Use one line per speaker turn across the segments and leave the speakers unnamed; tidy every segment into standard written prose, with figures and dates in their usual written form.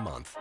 month.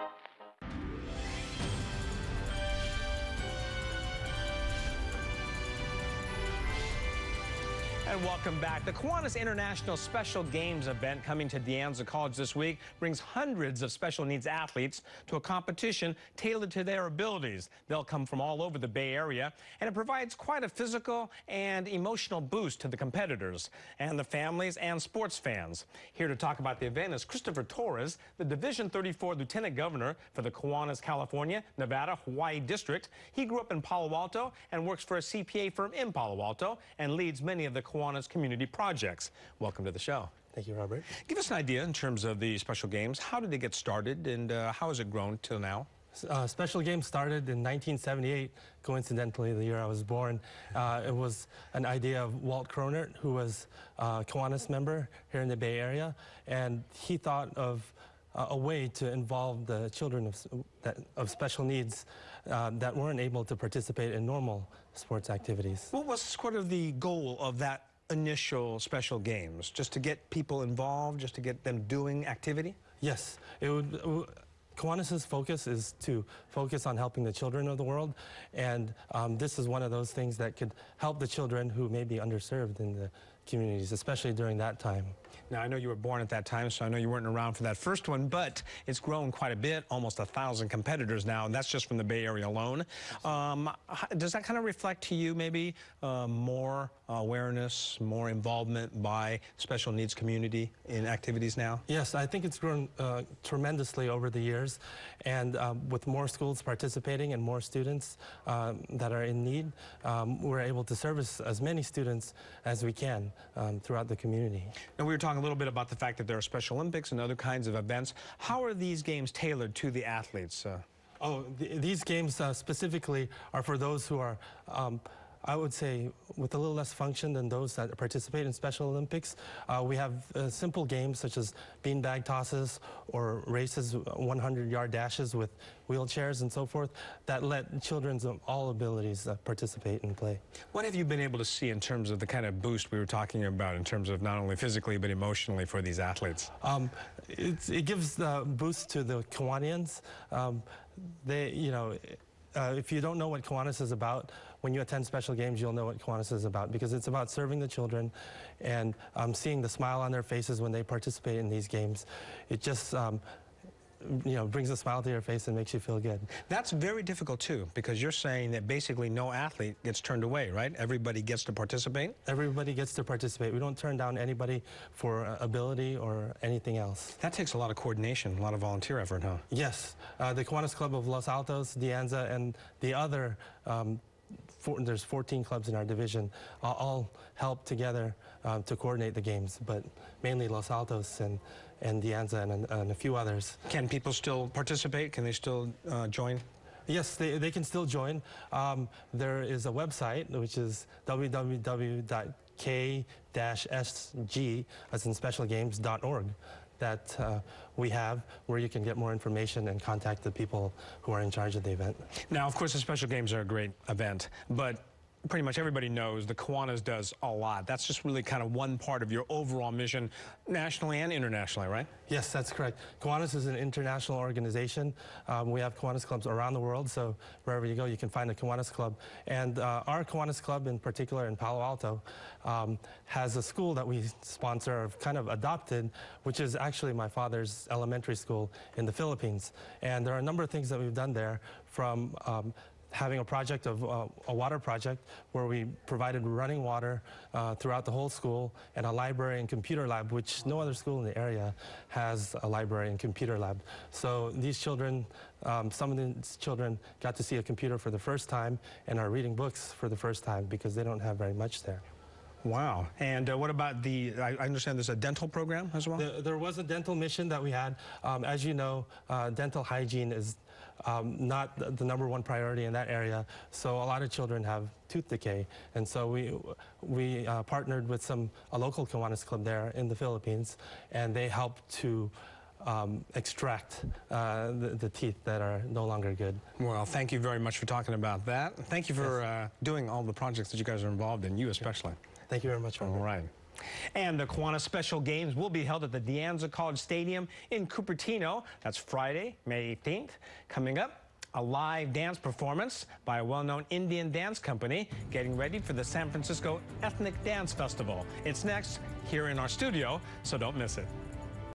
And welcome back. The Kiwanis International Special Games event coming to De Anza College this week brings hundreds of special needs athletes to a competition tailored to their abilities. They'll come from all over the Bay Area, and it provides quite a physical and emotional boost to the competitors and the families and sports fans. Here to talk about the event is Christopher Torres, the Division 34 Lieutenant Governor for the Kiwanis, California, Nevada, Hawaii District. He grew up in Palo Alto and works for a CPA firm in Palo Alto and leads many of the Kiwanis community projects. Welcome to the show.
Thank you, Robert.
Give us an idea in terms of the special games. How did they get started, and how has it grown till now?
Special Games started in 1978, coincidentally the year I was born. It was an idea of Walt Cronert, who was a Kiwanis member here in the Bay Area, and he thought of a way to involve the children of special needs that weren't able to participate in normal sports activities.
What was sort of the goal of that initial special games? Just to get people involved, just to get them doing activity?
Yes. Kiwanis's focus is to focus on helping the children of the world, and this is one of those things that could help the children who may be underserved in the communities, especially during that time.
Now, I know you were born at that time, so I know you weren't around for that first one, but it's grown quite a bit, almost 1,000 competitors now, and that's just from the Bay Area alone. Does that kind of reflect to you maybe more awareness, more involvement by special needs community in activities now?
Yes, I think it's grown tremendously over the years, and with more schools participating and more students that are in need, we're able to service as many students as we can throughout the community.
Now, we were talking a little bit about the fact that there are Special Olympics and other kinds of events. How are these games tailored to the athletes?
These games specifically are for those who are, I would say, with a little less function than those that participate in Special Olympics. We have simple games such as beanbag tosses or races, 100-yard dashes with wheelchairs and so forth, that let children of all abilities participate and play.
What have you been able to see in terms of the kind of boost we were talking about in terms of not only physically but emotionally for these athletes?
It gives the boost to the Kiwanians. If you don't know what Kiwanis is about, when you attend Special Games, you'll know what Kiwanis is about, because it's about serving the children and seeing the smile on their faces when they participate in these games. It just brings a smile to your face and makes you feel good.
That's very difficult too, because you're saying that basically no athlete gets turned away, right? Everybody gets to participate?
Everybody gets to participate. We don't turn down anybody for ability or anything else.
That takes a lot of coordination, a lot of volunteer effort, huh?
Yes. The Kiwanis Club of Los Altos, De Anza, and the other there's 14 clubs in our division, all help together to coordinate the games, but mainly Los Altos and De Anza and a few others.
Can people still participate? Can they still join?
Yes, they can still join. There is a website, which is www.k-sg, as in specialgames.org, that we have, where you can get more information and contact the people who are in charge of the event.
Now, of course, the Special Games are a great event, but pretty much everybody knows the Kiwanis does a lot. That's just really kind of one part of your overall mission, nationally and internationally, right?
Yes, that's correct. Kiwanis is an international organization. We have Kiwanis clubs around the world, so wherever you go, you can find a Kiwanis club. And our Kiwanis club, in particular in Palo Alto, has a school that we sponsor, or kind of adopted, which is actually my father's elementary school in the Philippines. And there are a number of things that we've done there, from having a project of a water project where we provided running water throughout the whole school, and a library and computer lab, which no other school in the area has a library and computer lab. So these children, some of these children got to see a computer for the first time and are reading books for the first time because they don't have very much there.
Wow. And what about I understand there's a dental program as well?
There was a dental mission that we had. As you know, dental hygiene is not the #1 priority in that area, so a lot of children have tooth decay, and so we partnered with a local Kiwanis club there in the Philippines, and they helped to extract the teeth that are no longer good.
Well, thank you very much for talking about that. Thank you for doing all the projects that you guys are involved in, you especially.
Thank you very much, Robert.
All right. And the Kiwanis Special Games will be held at the De Anza College Stadium in Cupertino. That's Friday, May 18th. Coming up, a live dance performance by a well-known Indian dance company getting ready for the San Francisco Ethnic Dance Festival. It's next here in our studio, so don't miss it.